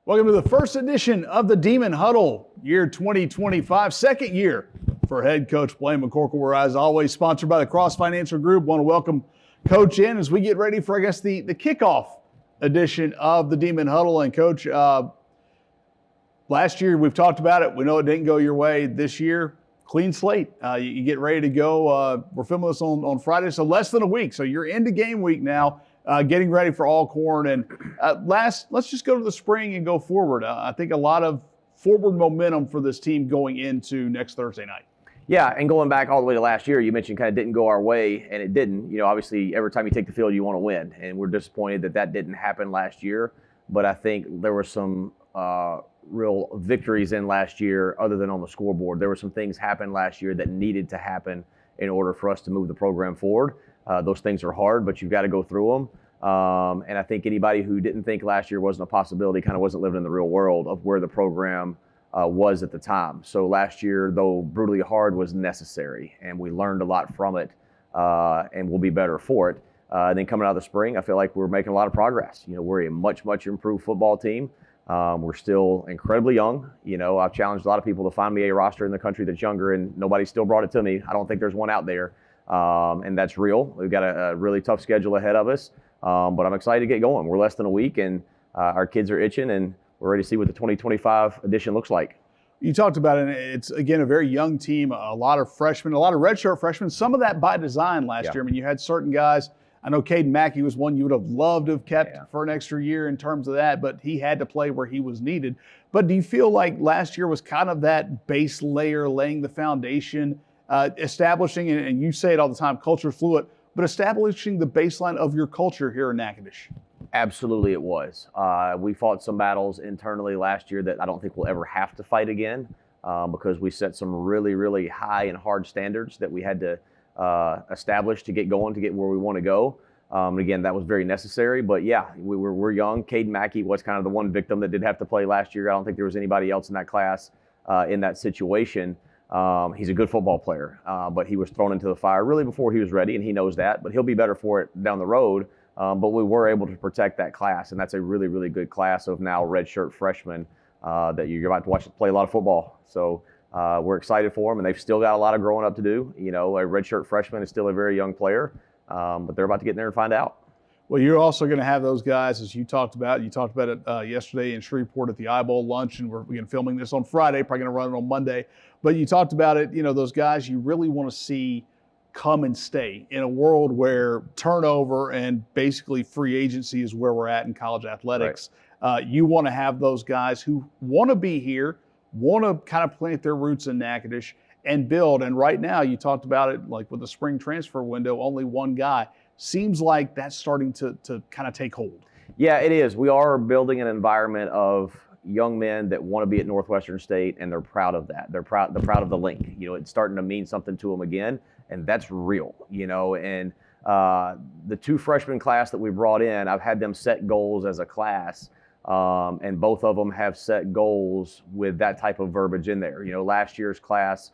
Welcome to the first edition of the Demon Huddle, year 2025, second year for head coach Blaine McCorkle. We're, as always, sponsored by the Cross Financial Group. Want to welcome Coach in as we get ready for, the kickoff edition of the Demon Huddle. And Coach, last year we've talked about it. We know it didn't go your way. This year, clean slate. You get ready to go. We're filming this on Friday, so less than a week. So you're into game week now. Getting ready for Alcorn. And let's just go to the spring and go forward. I think a lot of forward momentum for this team going into next Thursday night. Yeah, and going back all the way to last year, you mentioned kind of didn't go our way, and it didn't. You know, obviously, every time you take the field, you want to win, and we're disappointed that didn't happen last year. But I think there were some real victories in last year other than on the scoreboard. There were some things happened last year that needed to happen in order for us to move the program forward. Those things are hard, but you've got to go through them. And I think anybody who didn't think last year wasn't a possibility kind of wasn't living in the real world of where the program was at the time. So last year, though brutally hard, was necessary, and we learned a lot from it, and we'll be better for it. And then coming out of the spring, I feel like we're making a lot of progress. You know, we're a much improved football team. We're still incredibly young. You know, I've challenged a lot of people to find me a roster in the country that's younger, and nobody still brought it to me. I don't think there's one out there. And that's real. We've got a really tough schedule ahead of us, but I'm excited to get going. We're less than a week, and our kids are itching, and we're ready to see what the 2025 edition looks like. You talked about it. It's, again, a very young team, a lot of freshmen, a lot of redshirt freshmen, some of that by design last year. I mean, you had certain guys. I know Caden Mackey was one you would have loved to have kept for an extra year in terms of that, but he had to play where he was needed. But do you feel like last year was kind of that base layer, laying the foundation, establishing, and you say it all the time, culture fluid, but establishing the baseline of your culture here in Natchitoches? Absolutely it was. We fought some battles internally last year that I don't think we'll ever have to fight again because we set some really high and hard standards that we had to establish to get going, to get where we want to go. And again, that was very necessary. But yeah, we're young. Caden Mackey was kind of the one victim that did have to play last year. I don't think there was anybody else in that class in that situation. He's a good football player, but he was thrown into the fire really before he was ready, and he knows that. But he'll be better for it down the road. But we were able to protect that class, and that's a really good class of now redshirt freshmen that you're about to watch play a lot of football. So we're excited for them, and they've still got a lot of growing up to do. You know, a redshirt freshman is still a very young player, but they're about to get in there and find out. Well, you're also going to have those guys, as you talked about. You talked about it yesterday in Shreveport at the Eyeball Lunch, and we're filming this on Friday, probably going to run it on Monday. But you talked about it, you know, those guys you really want to see come and stay in a world where turnover and basically free agency is where we're at in college athletics. Right. You want to have those guys who want to be here, want to kind of plant their roots in Natchitoches and build. And right now, you talked about it, like with the spring transfer window, only one guy. Seems like that's starting to kind of take hold. Yeah, it is. We are building an environment of young men that want to be at Northwestern State, and they're proud of that. They're proud of the link. You know, it's starting to mean something to them again, and that's real. You know, and the two freshman class that we brought in, I've had them set goals as a class, and both of them have set goals with that type of verbiage in there. You know, last year's class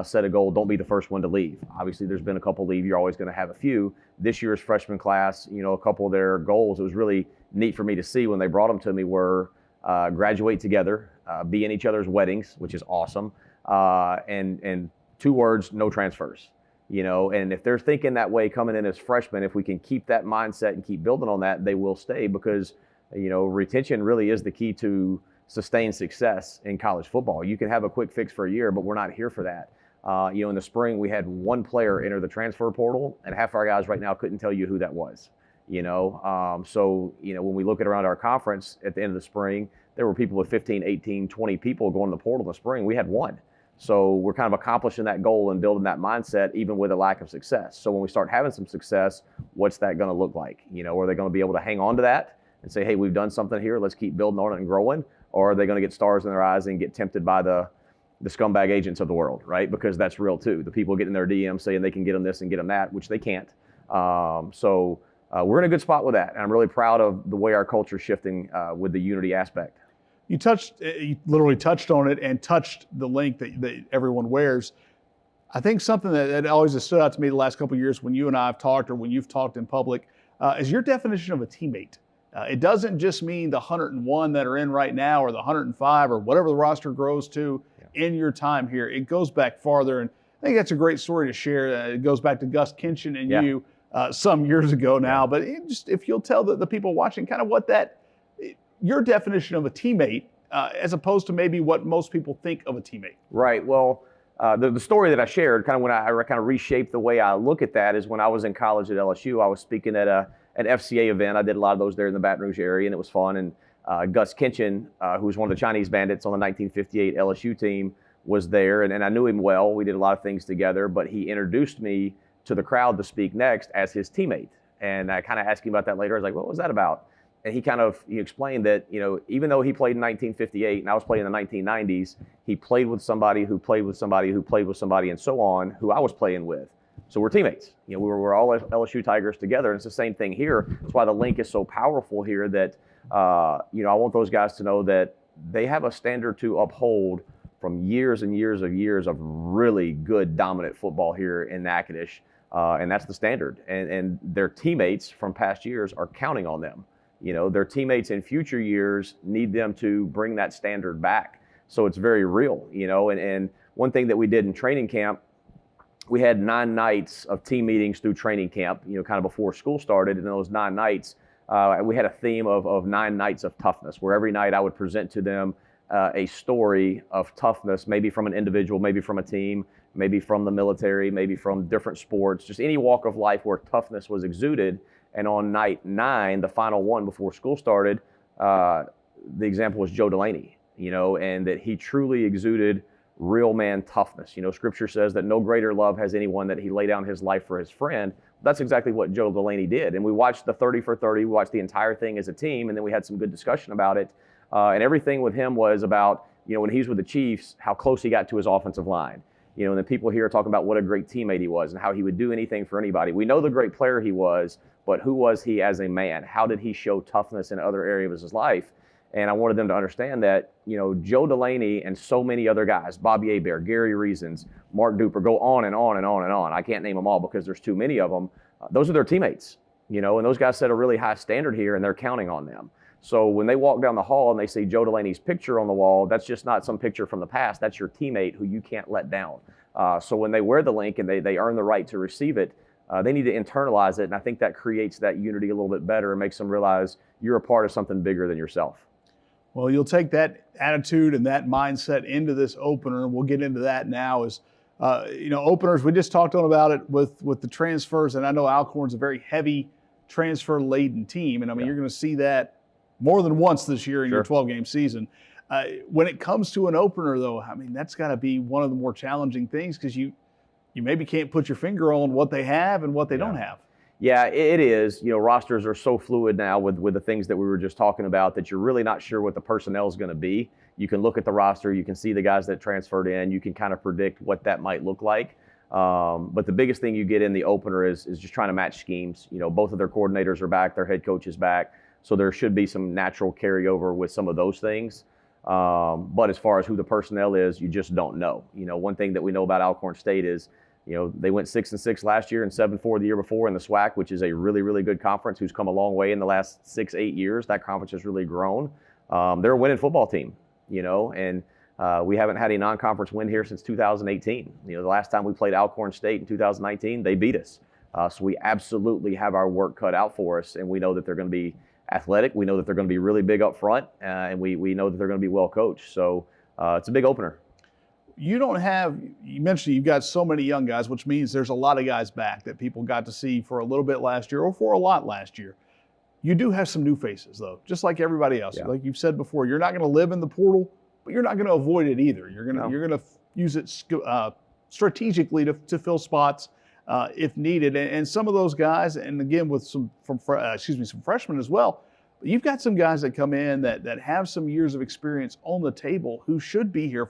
set a goal, don't be the first one to leave. Obviously, there's been a couple leave. You're always going to have a few. This year's freshman class, you know, a couple of their goals, it was really neat for me to see when they brought them to me, were graduate together, be in each other's weddings, which is awesome, and two words, no transfers. You know, and if they're thinking that way coming in as freshmen, if we can keep that mindset and keep building on that, they will stay because, you know, retention really is the key to sustained success in college football. You can have a quick fix for a year, but we're not here for that. You know, in the spring, we had one player enter the transfer portal, and half our guys right now couldn't tell you who that was. You know, so, you know, when we look at around our conference at the end of the spring, there were people with 15, 18, 20 people going to the portal in the spring. We had one. So we're kind of accomplishing that goal and building that mindset even with a lack of success. So when we start having some success, what's that going to look like? You know, are they going to be able to hang on to that and say, hey, we've done something here, let's keep building on it and growing? Or are they going to get stars in their eyes and get tempted by the scumbag agents of the world, right? Because that's real too. The people getting their DMs saying they can get them this and get them that, which they can't. So we're in a good spot with that. And I'm really proud of the way our culture is shifting with the unity aspect. You literally touched on it and touched the link that everyone wears. I think something that always has stood out to me the last couple of years when you and I have talked or when you've talked in public is your definition of a teammate. It doesn't just mean the 101 that are in right now or the 105 or whatever the roster grows to in your time here. It goes back farther, and I think that's a great story to share. It goes back to Gus Kinchin and you some years ago now. But just if you'll tell the people watching kind of what your definition of a teammate as opposed to maybe what most people think of a teammate. Right. Well, the story that I shared, kind of when I kind of reshaped the way I look at that, is when I was in college at LSU. I was speaking at an FCA event. I did a lot of those there in the Baton Rouge area, and it was fun. And Gus Kinchin, who was one of the Chinese Bandits on the 1958 LSU team, was there, and I knew him well. We did a lot of things together, but he introduced me to the crowd to speak next as his teammate. And I kind of asked him about that later. I was like, what was that about? And he explained that, even though he played in 1958 and I was playing in the 1990s, he played with somebody who played with somebody who played with somebody and so on, who I was playing with. So we're teammates. We're all LSU Tigers together. And it's the same thing here. That's why the link is so powerful here that, I want those guys to know that they have a standard to uphold from years and years of really good dominant football here in Natchitoches. And that's the standard. And their teammates from past years are counting on them. Their teammates in future years need them to bring that standard back. So it's very real, and one thing that we did in training camp, we had 9 nights of team meetings through training camp, kind of before school started. And those 9 nights, we had a theme of 9 nights of toughness, where every night I would present to them a story of toughness, maybe from an individual, maybe from a team, maybe from the military, maybe from different sports, just any walk of life where toughness was exuded. And on night 9, the final one before school started, the example was Joe Delaney, and that he truly exuded real man toughness. Scripture says that no greater love has anyone that he lay down his life for his friend. That's exactly what Joe Delaney did. And we watched the 30 for 30, we watched the entire thing as a team, and then we had some good discussion about it. And everything with him was about, when he was with the Chiefs, how close he got to his offensive line. And then people here talking about what a great teammate he was and how he would do anything for anybody. We know the great player he was, but who was he as a man? How did he show toughness in other areas of his life? And I wanted them to understand that, Joe Delaney and so many other guys, Bobby Hebert, Gary Reasons, Mark Duper, go on and on and on and on. I can't name them all because there's too many of them. Those are their teammates, and those guys set a really high standard here, and they're counting on them. So when they walk down the hall and they see Joe Delaney's picture on the wall, that's just not some picture from the past. That's your teammate who you can't let down. So when they wear the link and they earn the right to receive it, they need to internalize it. And I think that creates that unity a little bit better and makes them realize you're a part of something bigger than yourself. Well, you'll take that attitude and that mindset into this opener, and we'll get into that now. Openers, we just talked about it with the transfers, and I know Alcorn's a very heavy transfer-laden team, and you're going to see that more than once this year in your 12-game season. When it comes to an opener, though, that's got to be one of the more challenging things because you maybe can't put your finger on what they have and what they don't have. Yeah, it is. Rosters are so fluid now with the things that we were just talking about that you're really not sure what the personnel is going to be. You can look at the roster, you can see the guys that transferred in, you can kind of predict what that might look like. But the biggest thing you get in the opener is just trying to match schemes. Both of their coordinators are back, their head coach is back, so there should be some natural carryover with some of those things. But as far as who the personnel is, you just don't know. One thing that we know about Alcorn State is, they went 6-6 last year and 7-4 the year before in the SWAC, which is a really, really good conference who's come a long way in the last 6-8 years. That conference has really grown. They're a winning football team, and we haven't had a non-conference win here since 2018. The last time we played Alcorn State in 2019, they beat us. So we absolutely have our work cut out for us, and we know that they're going to be athletic. We know that they're going to be really big up front, and we know that they're going to be well coached. So it's a big opener. You mentioned you've got so many young guys, which means there's a lot of guys back that people got to see for a little bit last year or for a lot last year. You do have some new faces, though, just like everybody else. Yeah. Like you've said before, you're not going to live in the portal, but you're not going to avoid it either. You're going to use it strategically to fill spots if needed. And some of those guys, and again with some freshmen as well. But you've got some guys that come in that have some years of experience on the table who should be here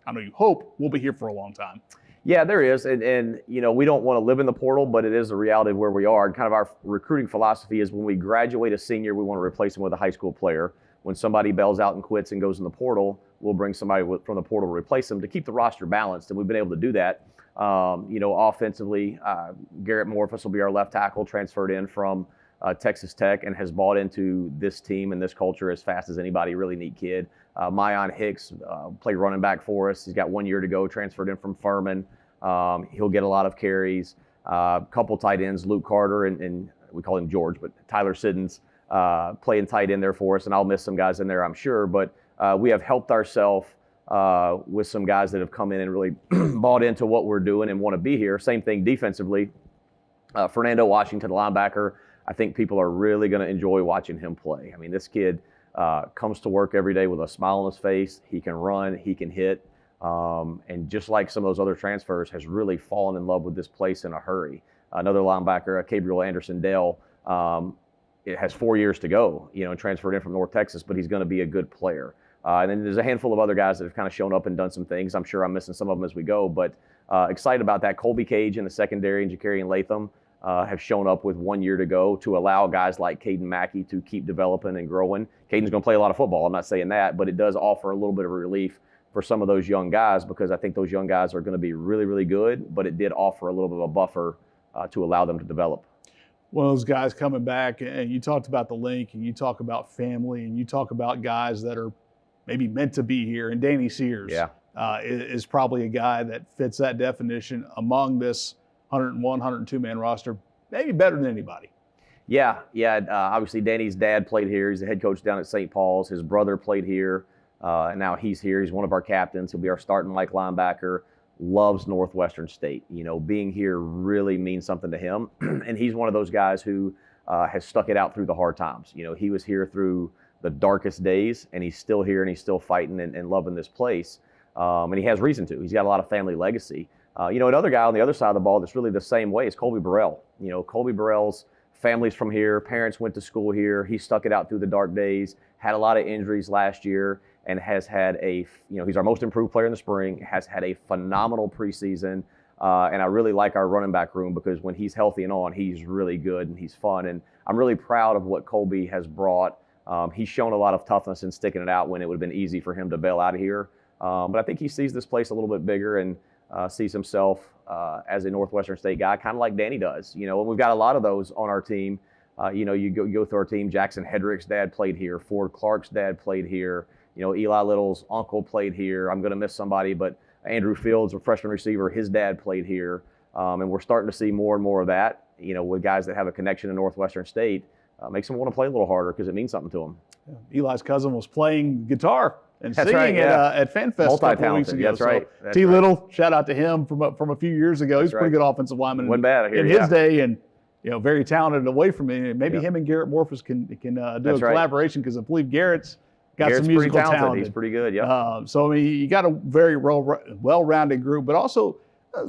I know you hope will be here for a long time. Yeah, there is. And we don't want to live in the portal, but it is the reality of where we are. And kind of our recruiting philosophy is when we graduate a senior, we want to replace him with a high school player. When somebody bails out and quits and goes in the portal, we'll bring somebody from the portal to replace them to keep the roster balanced. And we've been able to do that. Offensively, Garrett Morphus will be our left tackle, transferred in from Texas Tech and has bought into this team and this culture as fast as anybody. Really neat kid. Mayan Hicks played running back for us. He's got 1 year to go, transferred in from Furman. He'll get a lot of carries. Couple tight ends, Luke Carter and we call him George, but Tyler Siddons playing tight end there for us. And I'll miss some guys in there, I'm sure. But we have helped ourselves with some guys that have come in and really bought into what we're doing and want to be here. Same thing defensively. Fernando Washington, linebacker, I think people are really going to enjoy watching him play. I mean, this kid comes to work every day with a smile on his face. He can run, he can hit, and just like some of those other transfers, has really fallen in love with this place in a hurry. Another linebacker, Gabriel Anderson-Dale, it has 4 years to go, and transferred in from North Texas, but he's going to be a good player. And then there's a handful of other guys that have kind of shown up and done some things. I'm sure I'm missing some of them as we go, but excited about that. Colby Cage in the secondary and Jakarian Latham have shown up with 1 year to go to allow guys like Caden Mackey to keep developing and growing. Caden's going to play a lot of football. I'm not saying that, but it does offer a little bit of relief for some of those young guys because I think those young guys are going to be really, really good, but it did offer a little bit of a buffer to allow them to develop. One of those guys coming back, and you talked about the link, and you talk about family, and you talk about guys that are maybe meant to be here, and Danny Sears is probably a guy that fits that definition among this 101, 102-man roster, maybe better than anybody. Yeah. Obviously, Danny's dad played here. He's the head coach down at St. Paul's. His brother played here, and now he's here. He's one of our captains. He'll be our starting Mike linebacker. Loves Northwestern State. Being here really means something to him, and he's one of those guys who has stuck it out through the hard times. He was here through the darkest days, and he's still here, and he's still fighting and loving this place, and he has reason to. He's got a lot of family legacy. Another guy on the other side of the ball that's really the same way is Colby Burrell. Colby Burrell's family's from here. Parents went to school here. He stuck it out through the dark days, had a lot of injuries last year, and has had he's our most improved player in the spring, has had a phenomenal preseason. And I really like our running back room because when he's healthy and on, he's really good and he's fun. And I'm really proud of what Colby has brought. He's shown a lot of toughness in sticking it out when it would have been easy for him to bail out of here. But I think he sees this place a little bit bigger and sees himself as a Northwestern State guy, kind of like Danny does. And we've got a lot of those on our team. You go through our team. Jackson Hedrick's dad played here. Ford Clark's dad played here. Eli Little's uncle played here. I'm going to miss somebody, but Andrew Fields, a freshman receiver, his dad played here. And we're starting to see more and more of that, with guys that have a connection to Northwestern State. Makes them want to play a little harder because it means something to them. Yeah. Eli's cousin was playing guitar and That's singing right, yeah. at FanFest a couple of weeks ago. That's right. So T. Little, shout out to him from a few years ago. He's a pretty good offensive lineman in his day, and very talented away from me. Maybe him and Garrett Morphus can do a collaboration because I believe Garrett's got some musical talent. He's pretty good, yeah. So you got a very well-rounded group, but also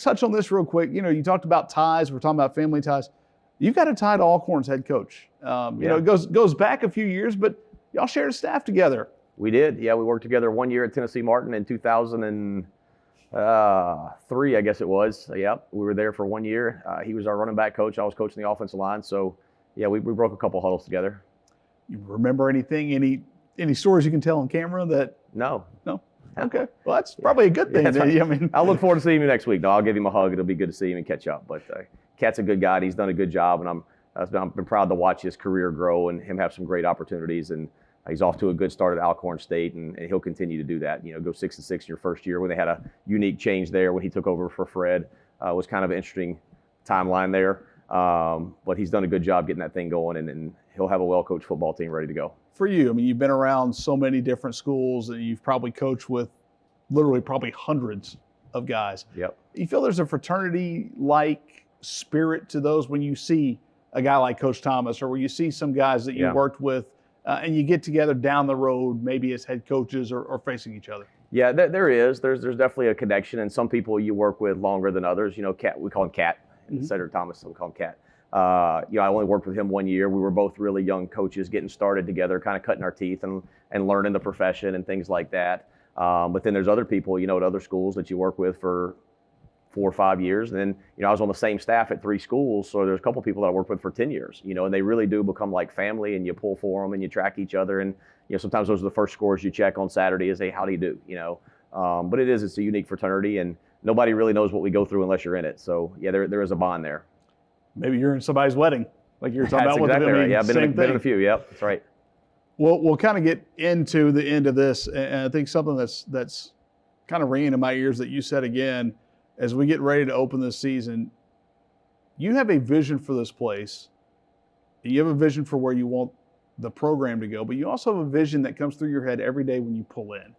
touch on this real quick. You talked about ties. We're talking about family ties. You've got a tie to Alcorn's head coach. It goes back a few years, but y'all shared a staff together. We did. Yeah, we worked together 1 year at Tennessee Martin in 2003, I guess it was. Yep, we were there for 1 year. He was our running back coach. I was coaching the offensive line. So, yeah, we broke a couple huddles together. You remember anything, any stories you can tell on camera that? No. Okay. Well, that's probably a good thing. Right. I'll look forward to seeing him next week. No, I'll give him a hug. It'll be good to see him and catch up. But Cat's a good guy. And he's done a good job, and I've been proud to watch his career grow and him have some great opportunities. And he's off to a good start at Alcorn State, and he'll continue to do that. Go 6-6 in your first year when they had a unique change there when he took over for Fred. Was kind of an interesting timeline there. But he's done a good job getting that thing going, and he'll have a well-coached football team ready to go. For you, you've been around so many different schools, and you've probably coached with literally probably hundreds of guys. Yep. You feel there's a fraternity-like spirit to those when you see a guy like Coach Thomas, or where you see some guys that you worked with, and you get together down the road, maybe as head coaches or facing each other? Yeah, there is. There's definitely a connection, and some people you work with longer than others. Cat, we call him Cat. Cedric Thomas, so we call him Cat. I only worked with him 1 year. We were both really young coaches getting started together, kind of cutting our teeth and learning the profession and things like that. But then there's other people, at other schools that you work with for 4 or 5 years. And then, I was on the same staff at 3 schools. So there's a couple people that I worked with for 10 years, and they really do become like family, and you pull for them and you track each other. And, sometimes those are the first scores you check on Saturday is, hey, how do you do? But it's a unique fraternity, and nobody really knows what we go through unless you're in it. So yeah, there is a bond there. Maybe you're in somebody's wedding. like you were talking That's about. exactly right. Yeah, I've same been in thing. a few. Yep, that's right. We'll kind of get into the end of this, and I think something that's kind of ringing in my ears that you said again as we get ready to open this season. You have a vision for this place. You have a vision for where you want the program to go, but you also have a vision that comes through your head every day when you pull in.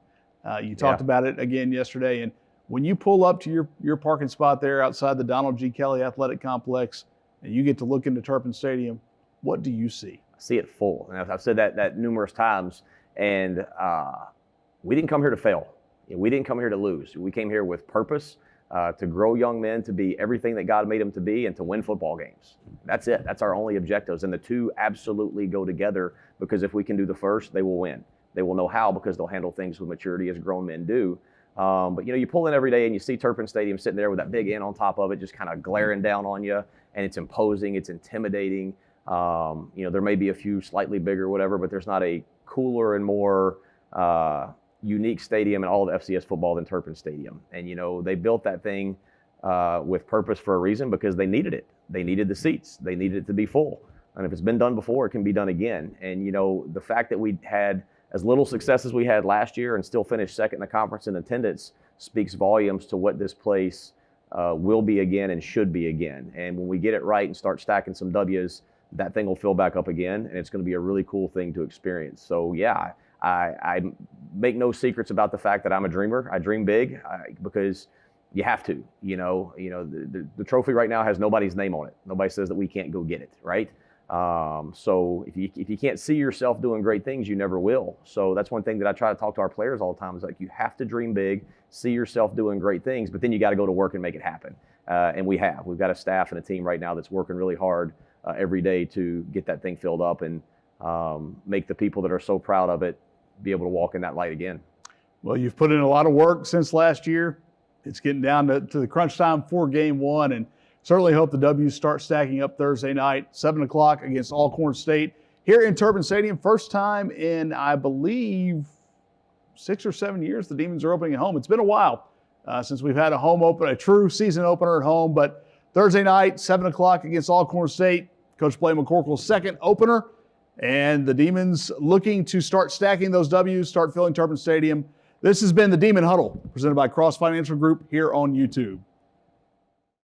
You talked about it again yesterday, and when you pull up to your parking spot there outside the Donald G. Kelly Athletic Complex, and you get to look into Turpin Stadium, what do you see? See it full. And I've said that numerous times. And we didn't come here to fail. We didn't come here to lose. We came here with purpose, to grow young men to be everything that God made them to be and to win football games. That's it. That's our only objectives. And the two absolutely go together, because if we can do the first, they will win. They will know how, because they'll handle things with maturity as grown men do. But you pull in every day and you see Turpin Stadium sitting there with that big N on top of it, just kind of glaring down on you, and it's imposing, it's intimidating. There may be a few slightly bigger, whatever, but there's not a cooler and more unique stadium in all of FCS football than Turpin Stadium. And they built that thing with purpose for a reason, because they needed it. They needed the seats. They needed it to be full. And if it's been done before, it can be done again. And the fact that we had as little success as we had last year and still finished second in the conference in attendance speaks volumes to what this place will be again and should be again. And when we get it right and start stacking some W's, that thing will fill back up again, and it's going to be a really cool thing to experience. So yeah, I make no secrets about the fact that I'm a dreamer. I dream big because you have to. The trophy right now has nobody's name on it. Nobody says that we can't go get it, right? So if you can't see yourself doing great things, you never will. So that's one thing that I try to talk to our players all the time, is like, you have to dream big, see yourself doing great things, but then you got to go to work and make it happen. And we've got a staff and a team right now that's working really hard every day to get that thing filled up and make the people that are so proud of it be able to walk in that light again. Well, you've put in a lot of work since last year. It's getting down to the crunch time for game one, and certainly hope the W's start stacking up Thursday night, 7 o'clock against Alcorn State here in Turpin Stadium. First time in, I believe, 6 or 7 years the Demons are opening at home. It's been a while since we've had a true season opener at home, but Thursday night, 7 o'clock against Alcorn State. Coach Blaine McCorkle's second opener, and the Demons looking to start stacking those W's, start filling Turpin Stadium. This has been the Demon Huddle, presented by Cross Financial Group here on YouTube.